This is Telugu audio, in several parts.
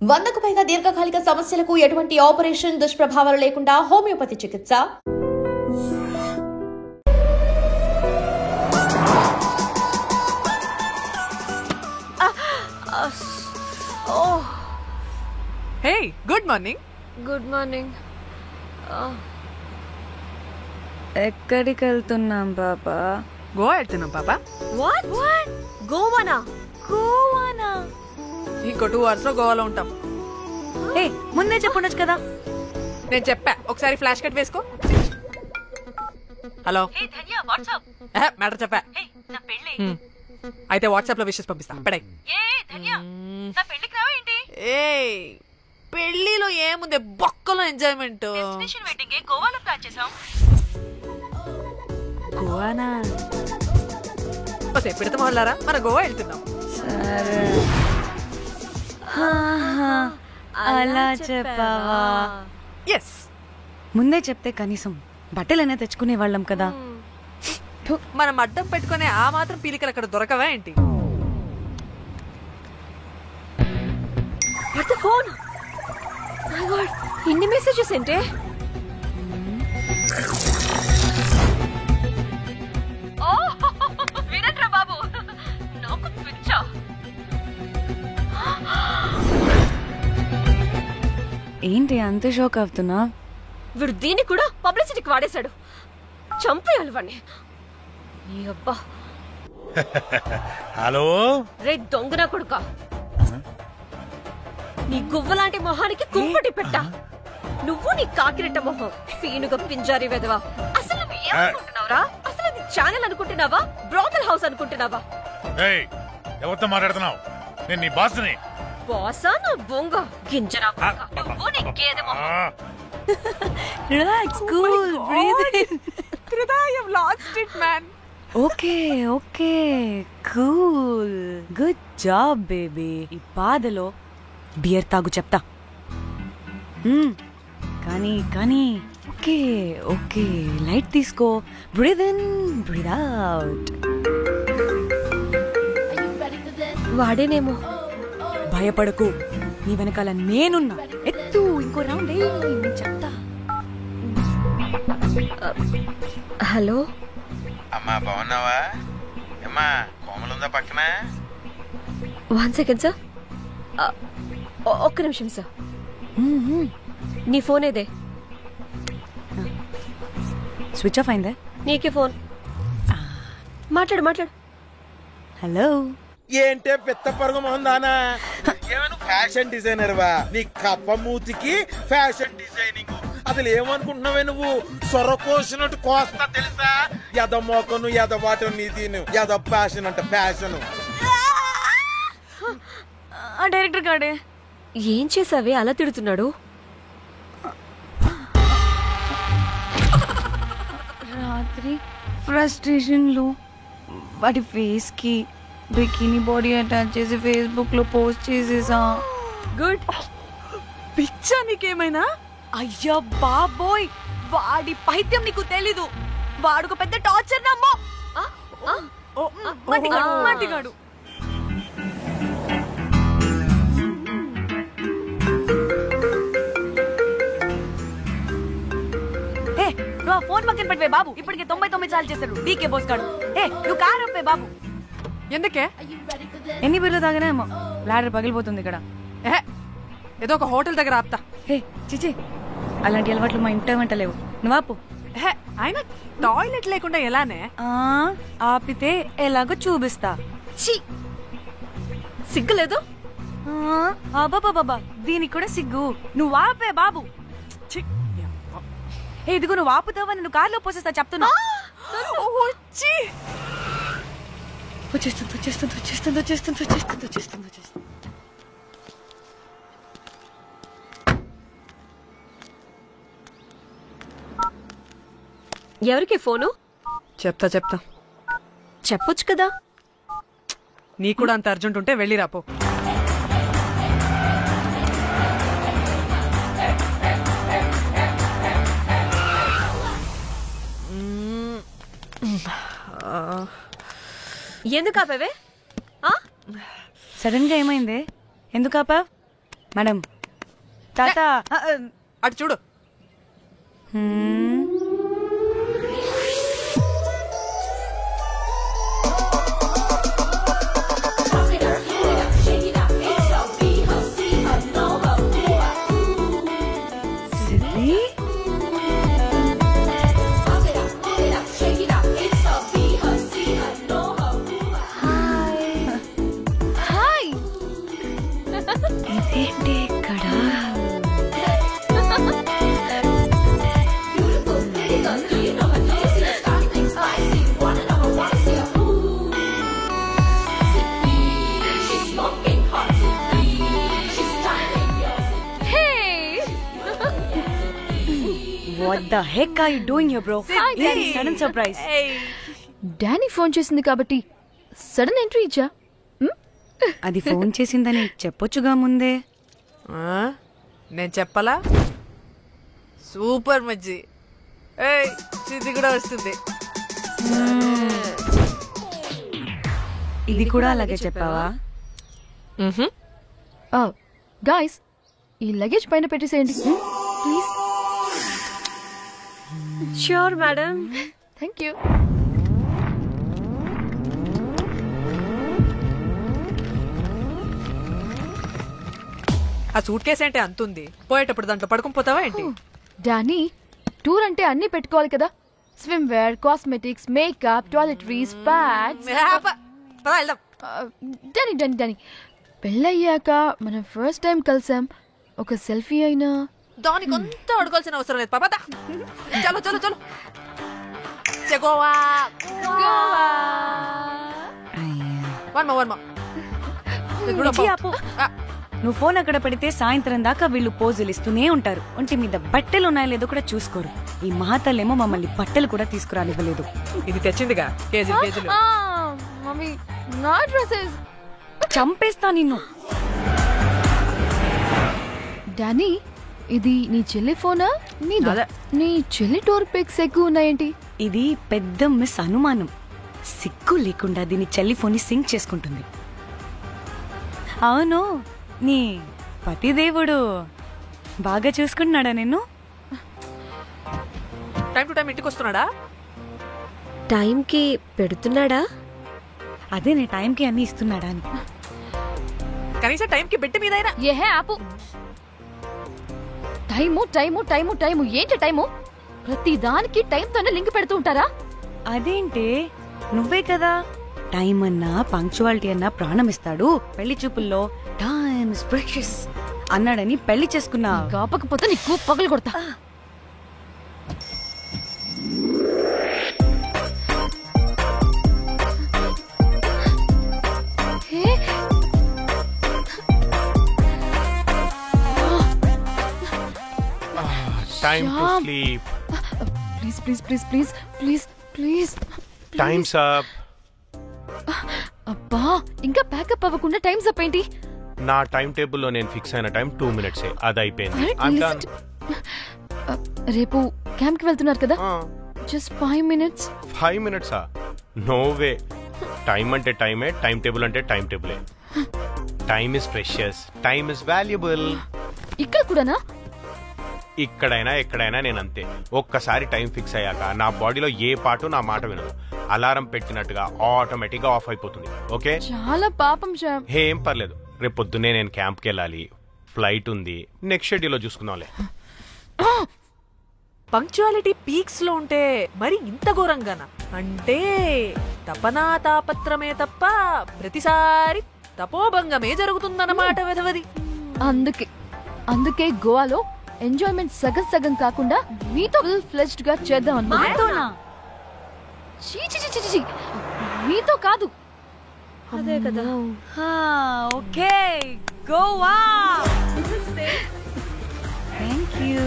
100కు పైగా దీర్ఘకాలిక సమస్యలకు ఎటువంటి ఆపరేషన్ దుష్ప్రభావాలు లేకుండా హోమియోపతి చికిత్స. Hey good morning. Good morning. ఎక్కడికి వెళ్తున్నాం పాపా? గోవా వెళ్తున్నాం పాపా. వాట్ గోవానా? గోవానా? ఇంకో 2 hours లో గోవాలో ఉంటాం. ఏ ముందే చెప్పుండొచ్చు కదా. నేను చెప్పా, ఒకసారి ఫ్లాష్ కట్ వేసుకో. హలో మ్యాటర్ చెప్పా. అయితే వాట్సాప్ లో విషెస్ పంపిస్తా. పడే ఏ పెళ్లిలో ఏముంది, బొక్కలో ఎంజాయ్మెంట్. గోవానా? పెడతా మొదలారా, మన గోవా వెళ్తున్నాం. సరే అలా చెప్పావా? ఎస్, ముందే చెప్తే కనీసం బట్టలైనా తెచ్చుకునే వాళ్ళం కదా. మనం అడ్డం పెట్టుకునే ఆ మాత్రం పీలికలు అక్కడ దొరకవా ఏంటి? ఫోన్ ఇన్ని మెసేజెస్ ఏంటే? వినట్రా బాబు, నాకు పిచ్చా. ఏంటి అంత షోక్ అవుతున్నా? వీడు దీన్ని కూడా పబ్లిసిటీకి వాడేశాడు. చంపేయాలి వాడిని. నీ అబ్బా. హలో రే దొంగనా కొడుక, నీ గువ్వలాంటి మొహానికి కుంపటి పెట్ట. నువ్వు నీ కాకిరెట్ట మొహం, పీనుగ పింజారి వెదవా. అసలు నువ్వు ఏమనుకుంటున్నావురా? అసలు ఇది ఛానల్ అనుకుంటున్నావా, బ్రోకల్ హౌస్ అనుకుంటున్నావా? ఏయ్, ఎవరితో మాట్లాడుతున్నావు? నేను నీ బాస్ని. బాసా నా బొంగ గింజరా బొంగ. నువ్వు నీ గేదె మొహం. Relax, cool, breathe in. I have lost it, man. Okay okay, cool, good job baby. ఈ బాధలో బియర్ తాగు చెప్తా. కానీ కానీ ఓకే ఓకే, లైట్ తీసుకో. Breathe in, breathe out. వాడేనేమో. భయపడకు, నీ వెనకాల నేనున్నా. ఎత్తు, ఇంకో రౌండ్ నేను చెప్తా. హలో అమ్మా, బాగున్నావా? అమ్మా, కోమలుందా పక్కన? 1 second సార్. ఒక్క నిమిషం సార్. నీ ఫోన్ ఏదే? స్విచ్ ఆఫ్ అయిందే. నీకే ఫోన్. మాట్లాడు మాట్లాడు. హలో. ఏంటే పెద్ద పరుగు మొహందానా? ఏమను ఫ్యాషన్ డిజైనర్ వా? నీ కప్ప మూతికి ఫ్యాషన్ డిజైనింగ్. అసలు ఏమనుకుంటున్నావే నువ్వు? సొర కోసినట్టు కోస్తా తెలుసా? ఎద మోకను, ఎద వాటను, నీ తీను, ఎద ఫ్యాషన్ అంట ఫ్యాషన్. డైరెక్టర్ గాడే ఏం చేసావే అలా తిడుతున్నాడు? రాత్రి ఫ్రస్ట్రేషన్ లో వాడి ఫేస్ కి బికినీ బాడీ అటాచ్ చేసి ఫేస్బుక్ లో పోస్ట్ చేసేసా. గుడ్. పిచ్చా నీకేమైనా? అయ్యా బాబోయ్, వాడి పైత్యం నీకు తెలీదు. వాడుకు పెద్ద టార్చర్ నమ్మో. మట్టిగాడు. నువ్వు ఆ ఫోన్ పక్కన పెట్టవే బాబు. ఇప్పటికే 99 సార్లు చేశాడు డీకే బోస్ గాడు. నువ్వు కారు అప్పే బాబు. ఎందుకే? ఎన్ని బిర్లు తాగినామో లాడర్ పగిలిపోతుంది ఇక్కడ. ఏదో ఒక హోటల్ దగ్గర ఆపుతా. చిచి, అలాంటి అలవాట్లు మా ఇంట వెంట లేవు. నువ్వు ఆపు. ఆయన టాయిలెట్ లేకుండా ఎలానే? ఆపితే ఎలాగో చూపిస్తా. సిగ్గులేదు? బాబా, దీనికి కూడా సిగ్గు. నువ్వు ఆపే బాబు. ఇదిగో నువ్వు ఆపుతావని నువ్వు కార్లో పోసేస్తా చెప్తున్నా. వచ్చేస్తుంది. ఎవరికి ఫోను? చెప్తా చెప్పొచ్చు కదా. నీ కూడా అంత అర్జెంట్ ఉంటే వెళ్ళి రాపో. ఎందుకు ఆపేవే? సడన్ గా ఏమైంది? ఎందుకు ఆపా? మేడం తాత అటు చూడు. What the heck are you doing here, bro? This is sudden surprise. Danny phone చేసింది కాబట్టి సడన్ ఎంట్రీ ఇచ్చా. అది ఫోన్ చేసిందని చెప్పొచ్చుగా ముందే. నేను చెప్పలా? సూపర్ మజ్జి. ఇది కూడా వస్తుంది. ఇది కూడా అలాగే చెప్పావా? గాయ్స్, ఈ లగేజ్ పైన పెట్టేసేయండి please. Sure madam. Thank you. ఆ సూట్ కేసు అంటే అంతుంది, పోయేటప్పుడు దాంట్లో పడుకుని పోతావా ఏంటి? డానీ, టూర్ అంటే అన్ని పెట్టుకోవాలి కదా. Swim wear, cosmetics, makeup, toiletries, pads. Danny Danny Danny, పెళ్ళయ్యాక మనం ఫస్ట్ టైం కలిసాం. ఒక సెల్ఫీ అయినా దానికి అంతా అడగాల్సిన అవసరం లేదు పాపా. చలో చలో చలో. గోవా నువ్వు ఫోన్ అక్కడ పెడితే సాయంత్రం దాకా వీళ్ళు పోజులు ఇస్తూనే ఉంటారు. ఒంటి మీద బట్టలు ఉన్నాయో లేదో కూడా చూసుకోరు. ఈ మహాతల్లేమో మమ్మల్ని బట్టలు కూడా తీసుకురానివ్వలేదు. ఇది తెచ్చిందిగా కేజీలు కేజీలు. మమ్మీ, నా డ్రెస్సెస్. చంపేస్తా నిన్ను. డానీ, ఇది నీ చెల్లి ఫోనా నీదా? నీ చెల్లి టూర్ పిక్స్ ఎక్కువ ఉన్నాయేంటి? ఇది పెద్ద మిస్ అనుమానం. సిగ్గు లేకుండా దీని చెల్లి ఫోన్ ని సింక్ చేసుకుంటుంది. అవును, నీ పతిదేవుడు బాగా చూసుకుంటున్నాడా నిన్ను? టైం టు టైం ఇంటికి వస్తున్నాడా? టైంకి పెడుతున్నాడా? అదే నీ టైంకి అన్ని ఇస్తున్నాడా అని. కనీసం టైంకి బెట్టి మీద అయినా. ఏహే ఆపు. టైము టైము టైము టైము ఏంటి టైము? ప్రతి దానికి టైంతోనే లింక్ పెడుతూ ఉంటారా? అదేంటి, నువ్వే కదా టైం అన్నా పంక్చువాలిటీ అన్నా ప్రాణం ఇస్తాడు, పెళ్లి చూపుల్లో టైమ్ ఇస్ ప్రెషియస్ అన్నాడని పెళ్లి చేసుకున్నా. కాపకపోతే నీకు పగలు కొడతా. Time to sleep. Please, please, please, please, please, please. Time's up. అబ్బా, ఇంకా ప్యాకప్ అవ్వకుండా టైమ్స్ అప్ ఏంటి? నా టైం టేబుల్ లో నేను ఫిక్స్ అయిన టైం 2 minutes. అది అయిపోయింది. రేపు క్యాంప్ కి వెళ్తున్నారు కదా? Just 5 minutes. 5 minutes? No way. Time అంటే టైమే, టైం టేబుల్ అంటే టైం టేబులే. Time is precious, time is valuable. ఇక్కడ కూడానా? ఇక్కడైనా ఎక్కడైనా నేను అంతే. ఒక్కసారి టైం ఫిక్స్ అయ్యాక నా బాడీలో ఏ పాటు నా మాట వినదు. అలారం పెట్టినట్టుగా ఆటోమేటిక్ గా ఆఫ్ అయిపోతుంది. ఓకే, చాలా పాపం శ్యామ్. ఏం పర్లేదు, రేపు పొద్దున్నే నేను క్యాంప్కి వెళ్ళాలి, ఫ్లైట్ ఉంది. నెక్స్ట్ షెడ్యూల్ లో చూసుకుందాంలే. పంక్చువాలిటీ పీక్స్ లో ఉంటే మరి ఇంత ఘోరంగానా? అంటే తపనా తాపత్రమే తప్ప ప్రతిసారి తపోభంగమే జరుగుతుందన్నమాట. వెధవది. అందుకే గోవాలో ఎంజాయ్మెంట్ సగం సగం కాకుండా మీతో ఫుల్ ఫ్లెజ్డ్ గా చేద్దాం అనుకున్నా. మీతో కాదు. అదే కదా. ఓకే, గోవా. Thank you.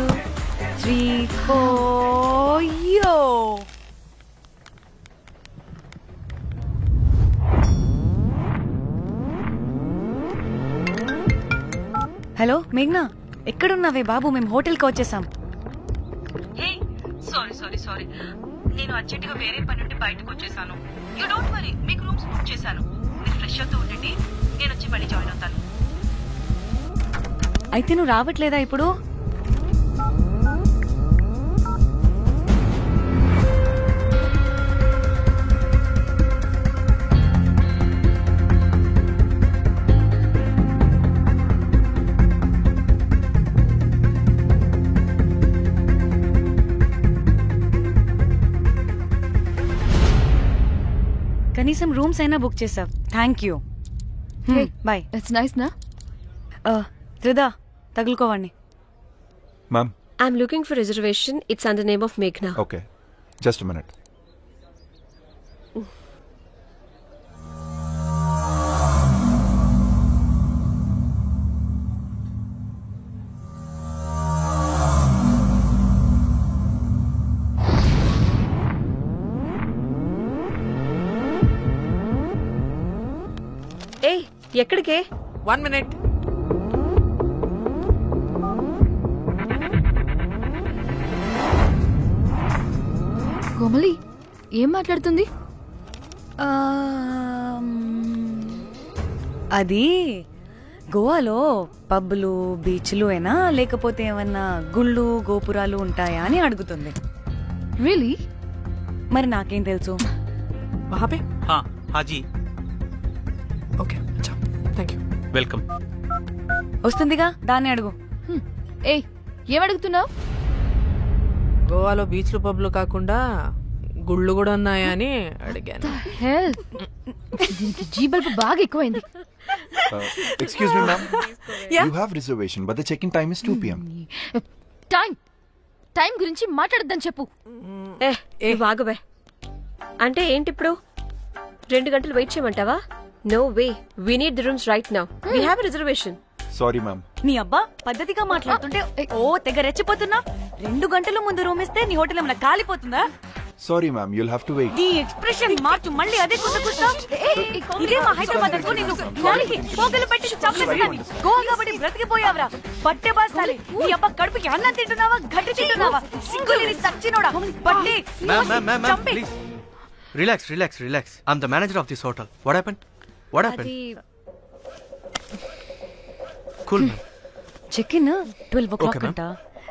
3, 4 యో. హలో మేఘ్నా, ఎక్కడున్నావే బాబు? మేము హోటల్కి వచ్చేసాం. సారీ నేను అర్జెంటుగా వేరే పని నుండి బయటకు వచ్చేసాను. యూ డోంట్ వరీ, మీకు రూమ్స్ బుక్ చేశాను. మీరు ఫ్రెష్ అవుతూ ఉండండి, నేను వచ్చి మళ్ళీ జాయిన్ అవుతాను. అయితే నువ్వు రావట్లేదా ఇప్పుడు? కనీసం రూమ్స్ అయినా బుక్ చేసావు. Thank you. Bye. It's nice నా. త్రిదా తగులుకోవండి. Ma'am, I'm looking for reservation. It's under name of మేఘ్నా. Okay, just minute. ఏయ్, ఎక్కడికే? 1 minute. కోమలి ఏం మాట్లాడుతుంది? అది గోవాలో పబ్బులు బీచ్లు అయినా లేకపోతే ఏమన్నా గుళ్ళు గోపురాలు ఉంటాయా అని అడుగుతుంది. రియలీ? మరి నాకేం తెలుసు? वहाँ पे? हाँ जी. ఓకే, అచ్చా, థ్యాంక్ యూ. వెల్కమ్. వస్తుందిగా, దాన్ని అడుగు. ఏయ్, ఏం అడుగుతున్నావు? గోవాలో బీచ్లు పబ్లు కాకుండా గుళ్ళు కూడా ఉన్నాయా అని అడిగాను. హెల్, దీనికి జీబల్బ్ బాగా ఎక్కువైంది. Excuse me ma'am, you have reservation but the check-in time is 2 PM. Time గురించి మాట్లాడద్దని చెప్పు. బాగుబే. అంటే ఏంటి ఇప్పుడు 2 గంటలు వెయిట్ చేయమంటావా? No way, we need the rooms right now. We have a reservation. Sorry ma'am. నీ అబ్బా పద్ధతిగా మాట్లాడుతుంటే తెగ రెచ్చిపోతున్నా. 2 గంటల ముందు రూమ్ ఇస్తే నీ హోటల్ ఏమైనా కాలిపోతుందా? Sorry ma'am, you'll have to wait. నీ ఎక్స్ప్రెషన్ మార్చు, మళ్ళీ అదే కుసకుస్తా. ఇదే మా హైదరాబాద్ అనుకో. నేను గాలికి పోగలు పెట్టి చంపేస్తాను. గోవా కాబట్టి బ్రతికిపోయావరా పట్టే బాసాలి. నీ అబ్బా కడుపుకి అన్నం తింటున్నావా, గడ్డి తింటున్నావా? సింగులేని సచ్చినోడా పట్టి. Ma'am, please. Relax. I'm the manager of this hotel. What happened? Cool, ma'am. Check in 12 o'clock Okay, ma'am. అంట.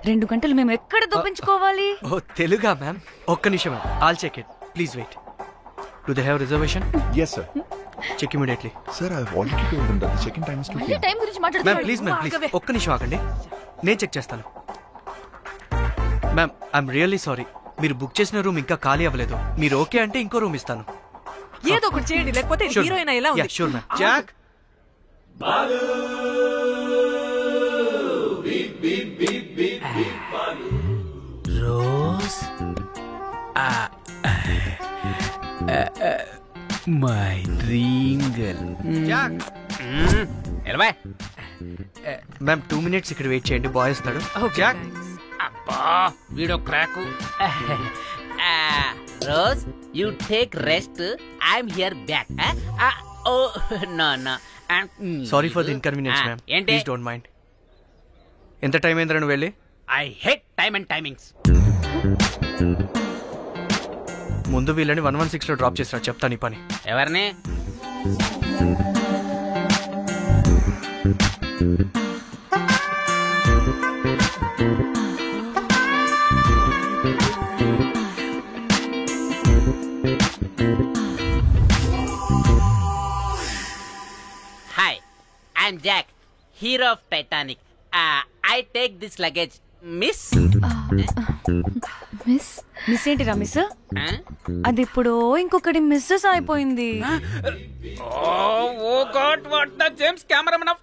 2 గంటలు మేము ఎక్కడ దొప్పించుకోవాలి? Oh, తెలుగా ma'am? ఒక్క నిమిషం ma'am. I'll check it. Please wait. Do they have reservation? Yes sir. Check immediately. Sir, I have already told them that the check-in time is 2 PM. Time గురించి మ్యామ్ మాట్లాడుతున్నాడు. ప్లీజ్ ఒక్క నిమిషం ఆగండి. నేను చెక్ చేస్తాను. Ma'am, I'm really sorry. మీరు బుక్ చేసిన రూమ్ ఇంకా ఖాళీ అవ్వలేదు. మీరు ఓకే అంటే ఇంకో రూమ్ ఇస్తాను. ఏదో ఒకటి చేయండి, లేకపోతే హీరోయిన్ ఎలా ఉంది? Sure ma'am. Jack, Rose, my dream girl. Jack. ఎలవా మ్యామ్ 2 minutes ఇక్కడ వెయిట్ చేయండి, బాయ్ వస్తాడు. జాక్. అబ్బా, వీడో crack. Rose, you take rest. I'm here back. Oh no. Sorry for the inconvenience ma'am. ఏంటి? Please don't mind. ఎంత టైం అయిందిరా నువ్వు వెళ్ళి? I hate time and timings. ముందు వీళ్ళని 116 లో డ్రాప్ చేసినా చెప్తాను ఈ పని. ఎవరిని? Hi, I'm Jack, hero of Titanic. I take this luggage. Miss miss ఏంటిరా మిస్? అది ఇప్పుడు ఇంకొకటి మిస్సెస్ అయిపోయింది. Oh God, what the James cameraman of